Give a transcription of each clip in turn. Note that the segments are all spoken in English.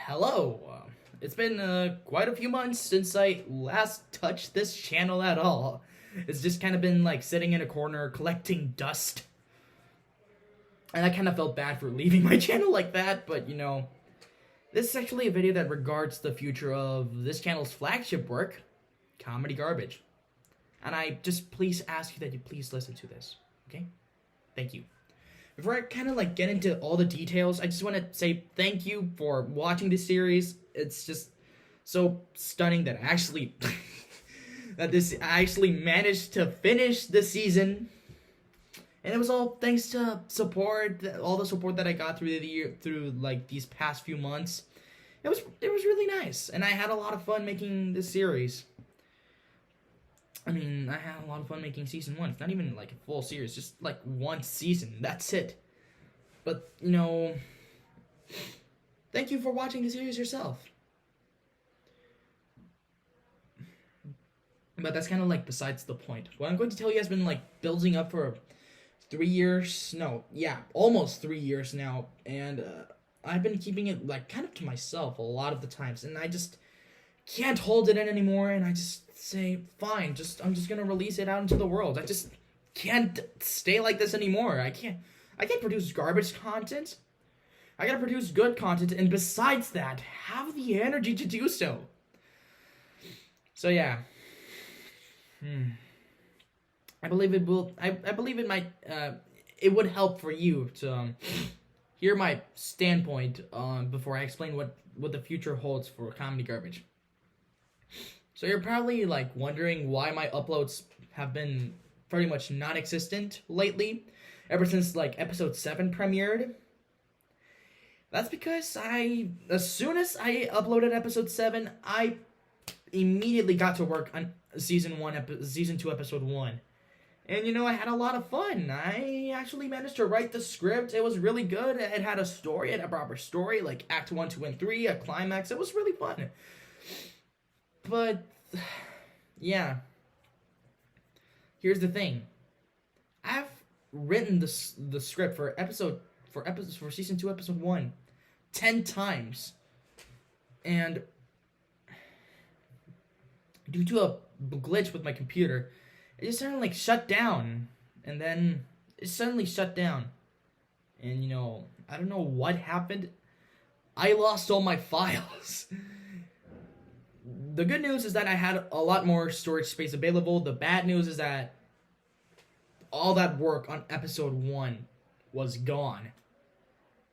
Hello. It's been quite a few months since I last touched this channel at all. It's just kind of been like sitting in a corner collecting dust. And I kind of felt bad for leaving my channel like that, but this is actually a video that regards the future of this channel's flagship work, Comedy Garbage. And I just please ask you that you please listen to this, okay? Thank you. Before I kind of like get into all the details, I just want to say thank you for watching this series. It's just so stunning that I actually I actually managed to finish the season. And it was all thanks to all the support that I got through the year, through like these past few months. It was really nice, and I had a lot of fun making this series. I mean, I had a lot of fun making season 1. It's not even like a full series, just like one season. That's it. But, thank you for watching the series yourself. But that's kind of like besides the point. What I'm going to tell you has been like building up for 3 years. No, yeah, almost 3 years now. And I've been keeping it like kind of to myself a lot of the times. And I just can't hold it in anymore, and I just say, fine, I'm just gonna release it out into the world. I just can't stay like this anymore. I can't produce garbage content. I gotta produce good content, and besides that, have the energy to do so. So yeah. I believe it will. I believe it might. It would help for you to hear my standpoint before I explain what the future holds for Comedy Garbage. So you're probably like wondering why my uploads have been pretty much non-existent lately, ever since like episode 7 premiered. That's because as soon as I uploaded episode 7, I immediately got to work on season 2 episode 1. And I had a lot of fun. I actually managed to write the script. It was really good. It had a story, it had a proper story, like act 1, 2, and 3, a climax. It was really fun. But yeah, here's the thing. I've written the script for season 2 episode 1 10 times, and due to a glitch with my computer, it just suddenly shut down, and then it suddenly shut down, and I don't know what happened. I lost all my files. The good news is that I had a lot more storage space available. The bad news is that all that work on episode 1 was gone.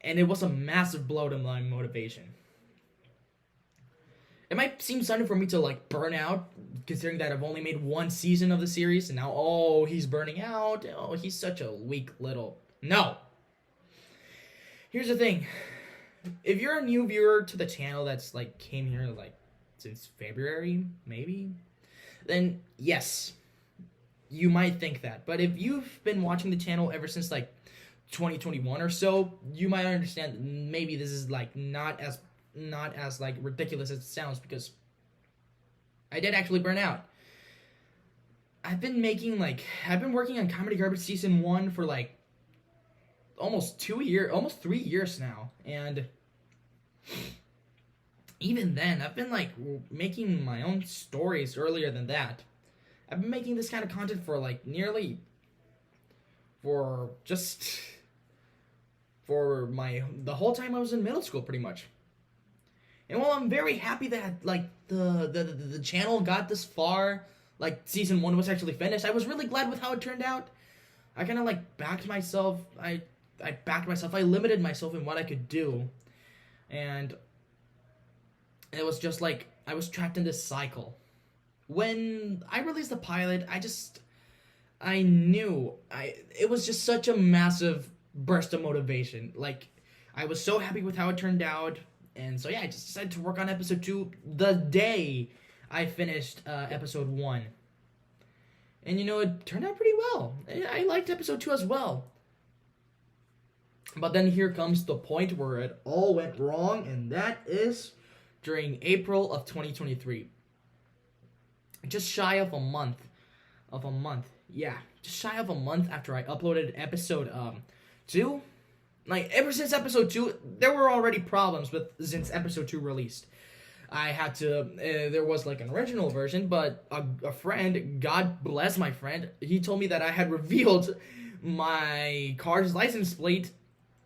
And it was a massive blow to my motivation. It might seem sudden for me to like burn out, considering that I've only made 1 season of the series, and now, he's burning out. Oh, he's such a weak little... No! Here's the thing. If you're a new viewer to the channel that's like came here like since February, maybe, then yes, you might think that. But if you've been watching the channel ever since like 2021 or so, you might understand maybe this is like not as like ridiculous as it sounds, because I did actually burn out. I've been working on Comedy Garbage season 1 for like almost 3 years now, and even then, I've been like making my own stories earlier than that. I've been making this kind of content for like the whole time I was in middle school, pretty much. And while I'm very happy that like the channel got this far, like season 1 was actually finished, I was really glad with how it turned out. I kind of like backed myself. I backed myself. I limited myself in what I could do, and it was just like I was trapped in this cycle. When I released the pilot, I knew it was just such a massive burst of motivation. Like, I was so happy with how it turned out, and so yeah, I just decided to work on episode 2 the day I finished episode 1. And it turned out pretty well. I liked episode 2 as well. But then here comes the point where it all went wrong, and that is during April of 2023. Just shy of a month. Yeah, just shy of a month after I uploaded episode 2, Like, ever since episode 2, there were already problems with since episode 2 released. I had to, there was like an original version, but a friend, God bless my friend, he told me that I had revealed my car's license plate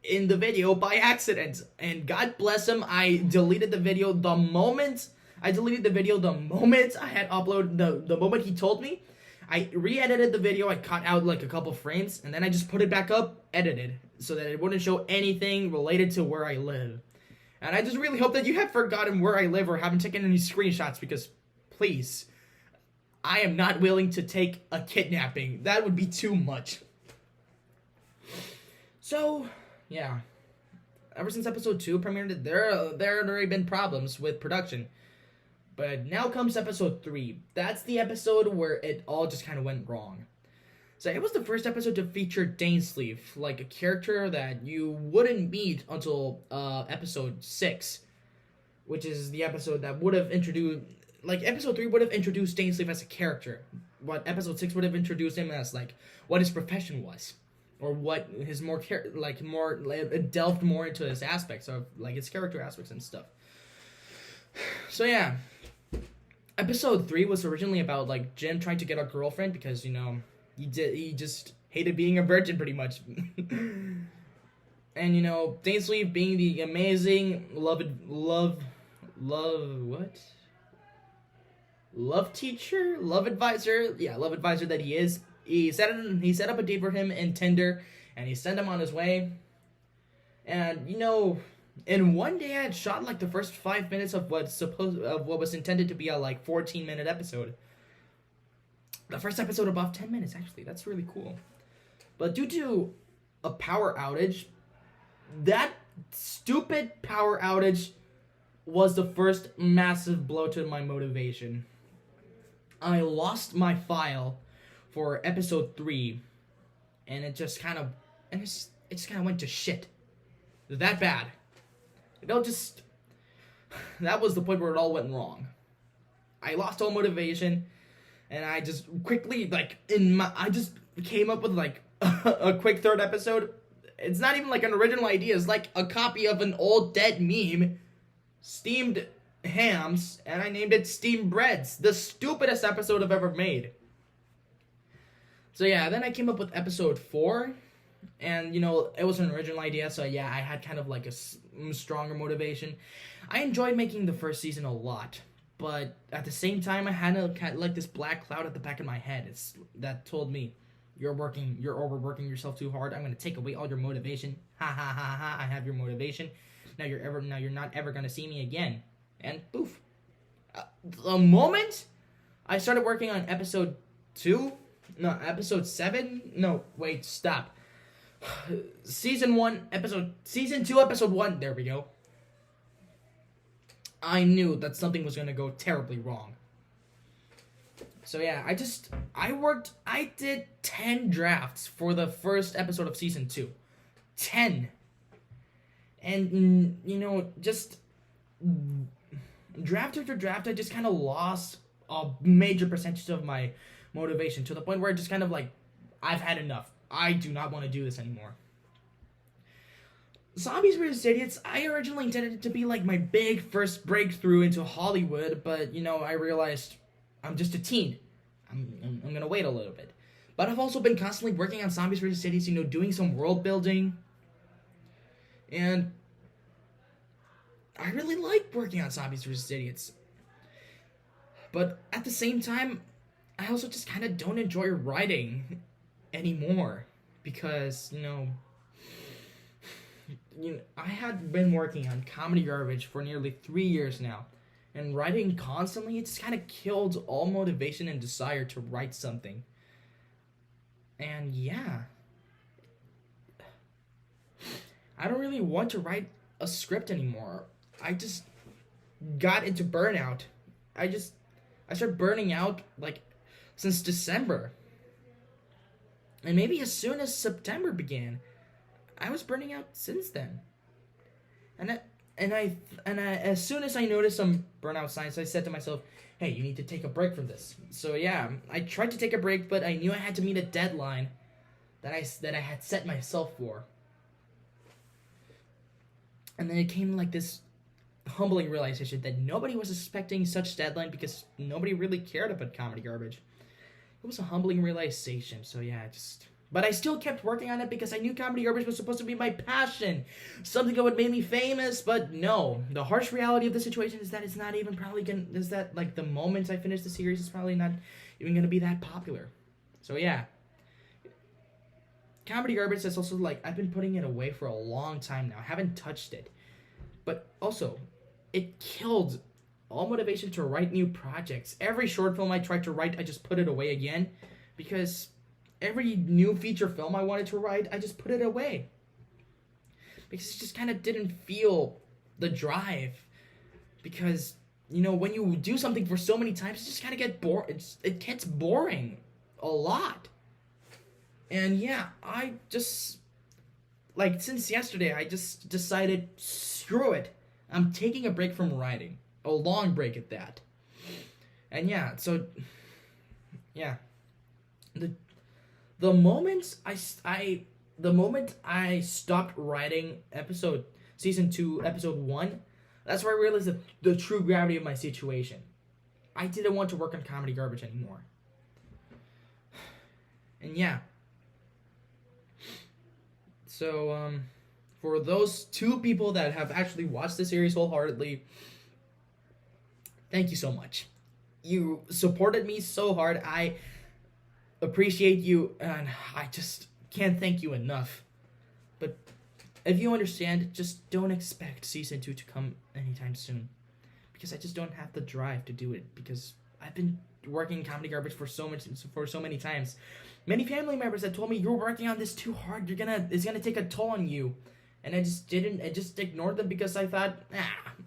in the video by accident. And God bless him, I deleted the video the moment I had uploaded, the moment he told me. I re-edited the video, I cut out like a couple frames, and then I just put it back up, edited, so that it wouldn't show anything related to where I live. And I just really hope that you have forgotten where I live or haven't taken any screenshots, because, please, I am not willing to take a kidnapping. That would be too much. So, yeah. Ever since episode 2 premiered, there had already been problems with production. But now comes episode 3. That's the episode where it all just kind of went wrong. So it was the first episode to feature Dainsleif, like a character that you wouldn't meet until episode 6, which is the episode that would have introduced, like episode 3 would have introduced Dainsleif as a character, but episode 6 would have introduced him as like what his profession was, or what his delved more into his aspects of like his character aspects and stuff. So yeah, episode 3 was originally about like Jim trying to get a girlfriend because he just hated being a virgin pretty much. And Dainsleif being the amazing love advisor that he is. He set up a date for him in Tinder, and he sent him on his way. And in one day I had shot like the first 5 minutes of what was intended to be a like 14-minute episode. The first episode above 10 minutes, actually. That's really cool. But due to a power outage, that stupid power outage was the first massive blow to my motivation. I lost my file for episode 3, and it just kind of went to shit. That bad. That was the point where it all went wrong. I lost all motivation. And I just quickly, I just came up with, like, a quick third episode. It's not even, like, an original idea. It's, like, a copy of an old dead meme, Steamed Hams, and I named it Steamed Breads. The stupidest episode I've ever made. So, yeah, then I came up with episode 4, and, it was an original idea, so, yeah, I had kind of, like, a stronger motivation. I enjoyed making the first season a lot. But at the same time, I had like this black cloud at the back of my head. That told me, you're overworking yourself too hard. I'm gonna take away all your motivation. Ha ha ha ha! I have your motivation. Now you're not ever gonna see me again. And poof. The moment I started working on episode 7. No, wait, stop. Season 2, episode 1. There we go. I knew that something was going to go terribly wrong. So yeah, I did 10 drafts for the first episode of season 2. 10. And, just draft after draft, I just kind of lost a major percentage of my motivation to the point where I just kind of like, I've had enough. I do not want to do this anymore. Zombies vs. Idiots, I originally intended it to be like my big first breakthrough into Hollywood, but, I realized I'm just a teen. I'm gonna wait a little bit. But I've also been constantly working on Zombies vs. Idiots, doing some world building. And I really like working on Zombies vs. Idiots. But at the same time, I also just kind of don't enjoy writing anymore. Because, I had been working on Comedy Garbage for nearly 3 years now, and writing constantly, it's kind of killed all motivation and desire to write something. And yeah, I don't really want to write a script anymore. I just got into burnout. I started burning out, like, since December. And maybe as soon as September began. I was burning out since then. And as soon as I noticed some burnout signs, I said to myself, hey, you need to take a break from this. So yeah, I tried to take a break, but I knew I had to meet a deadline that I had set myself for. And then it came like this humbling realization that nobody was expecting such deadline because nobody really cared about Comedy Garbage. It was a humbling realization. So yeah, but I still kept working on it because I knew Comedy Garbage was supposed to be my passion, something that would make me famous. But no, the harsh reality of the situation is that it's not even probably gonna. Is that like the moment I finish the series is probably not even gonna be that popular. So yeah, Comedy Garbage is also like I've been putting it away for a long time now. I haven't touched it, but also it killed all motivation to write new projects. Every short film I tried to write, I just put it away again because every new feature film I wanted to write, I just put it away because it just kind of didn't feel the drive. Because when you do something for so many times, it just kind of get bored. It gets boring a lot. And yeah, I just since yesterday, I just decided screw it. I'm taking a break from writing, a long break at that. And yeah, so yeah, the moment I stopped writing season 2 episode 1, that's where I realized the true gravity of my situation. I didn't want to work on Comedy Garbage anymore. And yeah, so for those 2 people that have actually watched the series wholeheartedly, thank you so much. You supported me so hard. I appreciate you, and I just can't thank you enough. But if you understand, just don't expect season 2 to come anytime soon, because I just don't have the drive to do it, because I've been working Comedy Garbage for so many times. Many family members have told me, you're working on this too hard, it's gonna take a toll on you. And I just ignored them because I thought,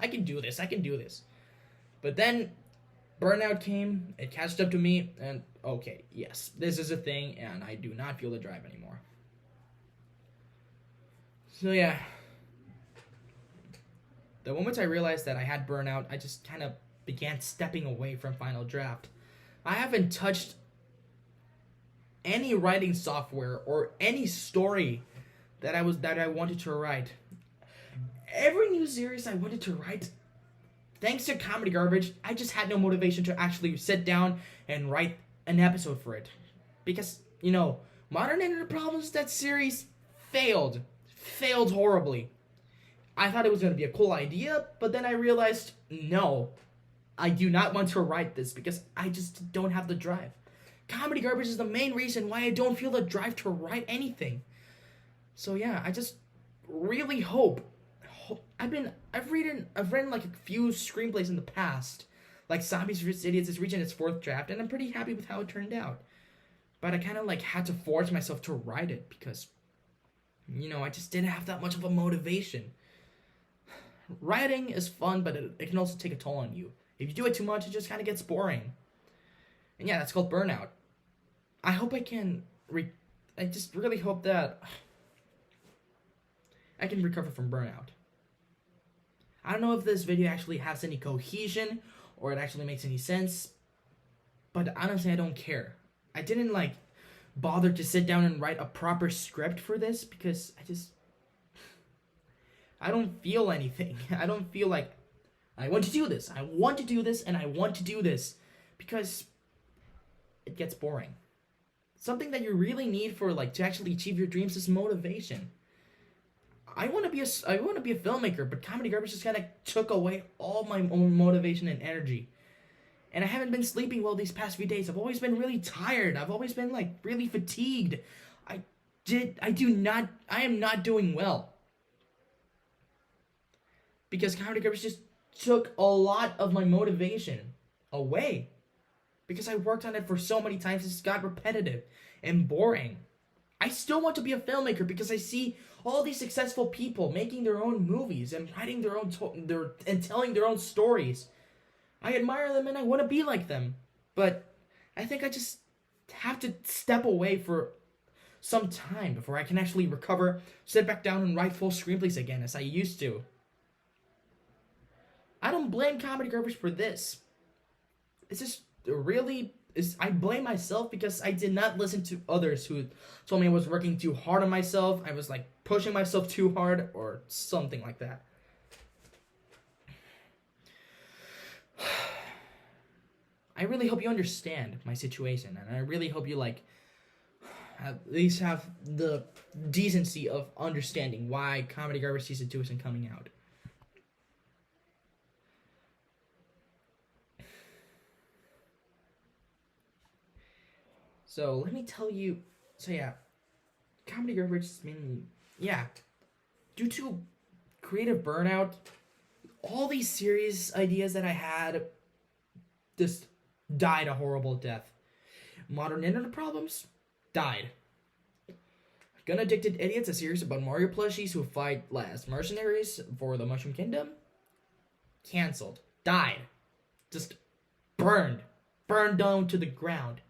I can do this. But then burnout came, it catched up to me, and okay, yes, this is a thing, and I do not feel the drive anymore. So yeah, the moment I realized that I had burnout, I just kind of began stepping away from Final Draft. I haven't touched any writing software or any story that I wanted to write. Every new series I wanted to write, thanks to Comedy Garbage, I just had no motivation to actually sit down and write an episode for it. Because, Modern Internet Problems, that series failed horribly. I thought it was going to be a cool idea, but then I realized, no, I do not want to write this because I just don't have the drive. Comedy Garbage is the main reason why I don't feel the drive to write anything. So yeah, I just really hope. I've written like a few screenplays in the past, like Zombies vs. Idiots is reaching its 4th draft, and I'm pretty happy with how it turned out. But I kind of had to force myself to write it because, I just didn't have that much of a motivation. Writing is fun, but it can also take a toll on you. If you do it too much, it just kind of gets boring. And yeah, that's called burnout. I hope I can. I just really hope that I can recover from burnout. I don't know if this video actually has any cohesion or it actually makes any sense, but honestly, I don't care. I didn't bother to sit down and write a proper script for this because I don't feel anything. I don't feel like I want to do this. I want to do this, and I want to do this because it gets boring. Something that you really need for to actually achieve your dreams is motivation. I want to be a filmmaker, but Comedy Garbage just kind of took away all my own motivation and energy. And I haven't been sleeping well these past few days. I've always been really tired. I've always been really fatigued. I am not doing well. Because Comedy Garbage just took a lot of my motivation away. Because I worked on it for so many times, it's got repetitive and boring. I still want to be a filmmaker because I see all these successful people making their own movies and writing their own and telling their own stories. I admire them and I want to be like them. But I think I just have to step away for some time before I can actually recover, sit back down and write full screenplays again as I used to. I don't blame Comedy Garbage for this. It's just I blame myself because I did not listen to others who told me I was working too hard on myself. I was pushing myself too hard or something like that. I really hope you understand my situation, and I really hope you like at least have the decency of understanding why Comedy Garbage Season 2 isn't coming out. So let me tell you. So yeah, Comedy Garbage is mainly due to creative burnout. All these series ideas that I had just died a horrible death. Modern Internet Problems died. Gun Addicted Idiots, a series about Mario plushies who fight last mercenaries for the Mushroom Kingdom, canceled. Died. Just burned. Burned down to the ground.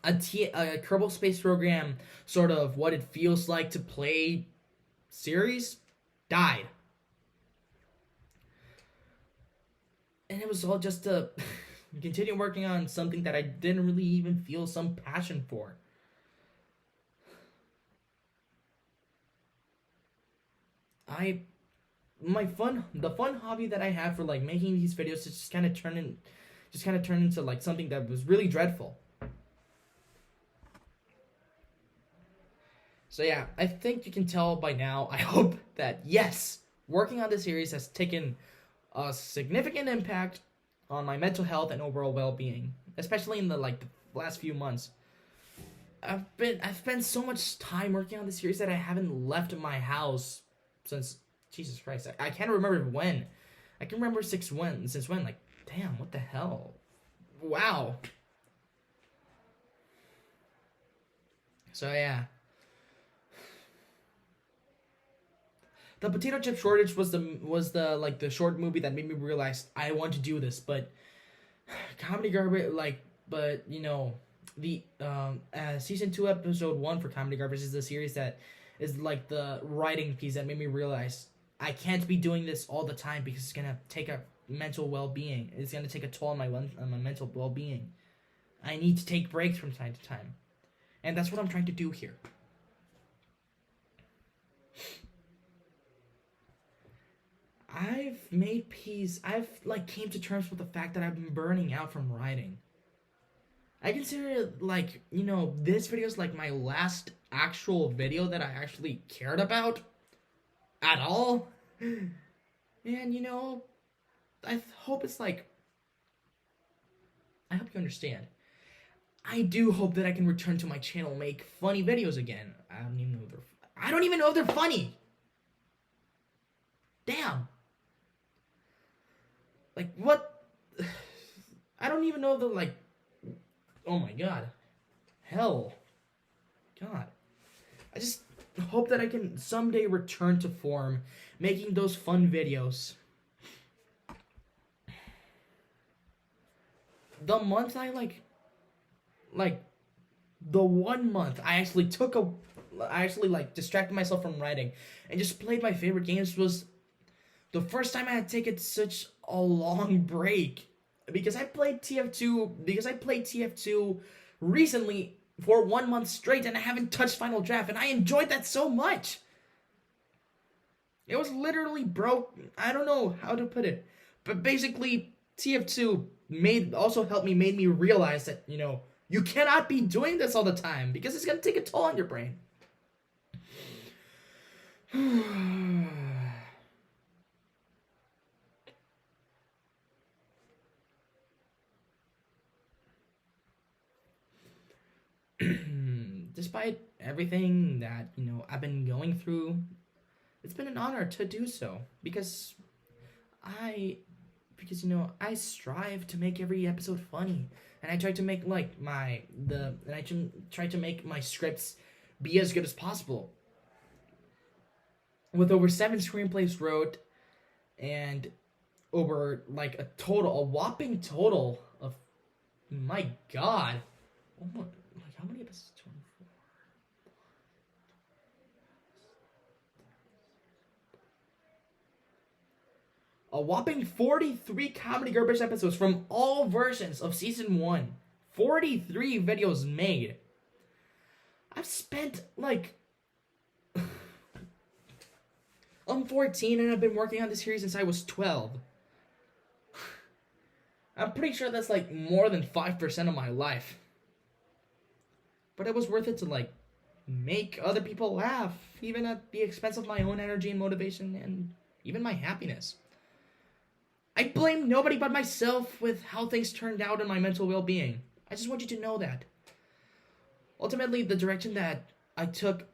A Kerbal Space Program, sort of what it feels like to play series, died. And it was all just to continue working on something that I didn't really even feel some passion for. The fun hobby that I have for like making these videos just kind of turned into like something that was really dreadful. So yeah, I think you can tell by now, I hope that yes, working on this series has taken a significant impact on my mental health and overall well-being, especially in the last few months. I've spent so much time working on this series that I haven't left my house since Jesus Christ. I can't remember when. I can remember since when. Like, damn, what the hell? Wow. So yeah. The potato chip shortage was the short movie that made me realize I want to do this, but Comedy Garbage but you know the season 2 episode 1 for Comedy Garbage is the series that is like the writing piece that made me realize I can't be doing this all the time because it's gonna take a mental well-being. It's gonna take a toll on my mental well-being. I need to take breaks from time to time, and that's what I'm trying to do here. I've made peace. I've came to terms with the fact that I've been burning out from writing. I consider it this video is like my last actual video that I actually cared about at all. And I hope it's I hope you understand. I do hope that I can return to my channel, make funny videos again. I don't even know if they're funny. Damn. What? I don't even know oh my god. Hell. God. I just hope that I can someday return to form, making those fun videos. The month I the 1 month I actually distracted myself from writing and just played my favorite games was the first time I had taken such a long break. Because I played TF2 recently for 1 month straight and I haven't touched Final Draft and I enjoyed that so much. It was literally broke. I don't know how to put it. But basically TF2 made me realize that, you cannot be doing this all the time because it's going to take a toll on your brain. Despite everything that, I've been going through, it's been an honor to do so because I strive to make every episode funny, and I try to make try to make my scripts be as good as possible. With over 7 screenplays wrote and over a whopping total of, my god, how many episodes? 24. A whopping 43 Comedy Garbage episodes from all versions of season 1. 43 videos made. I've spent I'm 14 and I've been working on this series since I was 12. I'm pretty sure that's like more than 5% of my life. But it was worth it to like make other people laugh, even at the expense of my own energy and motivation and even my happiness. I blame nobody but myself with how things turned out in my mental well-being. I just want you to know that. Ultimately, the direction that I took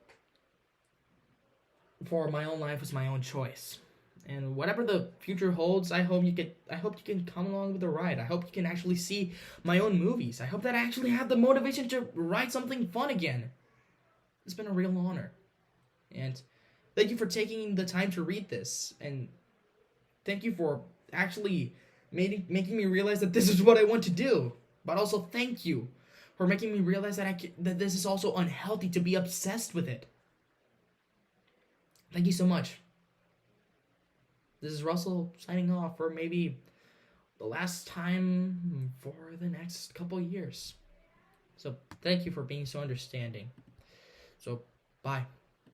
for my own life was my own choice. And whatever the future holds, I hope you can come along with the ride. I hope you can actually see my own movies. I hope that I actually have the motivation to write something fun again. It's been a real honor. And thank you for taking the time to read this. And thank you for actually making me realize that this is what I want to do. But also thank you for making me realize that this is also unhealthy to be obsessed with it. Thank you so much. This is Russell signing off for maybe the last time for the next couple years. So thank you for being so understanding. So bye.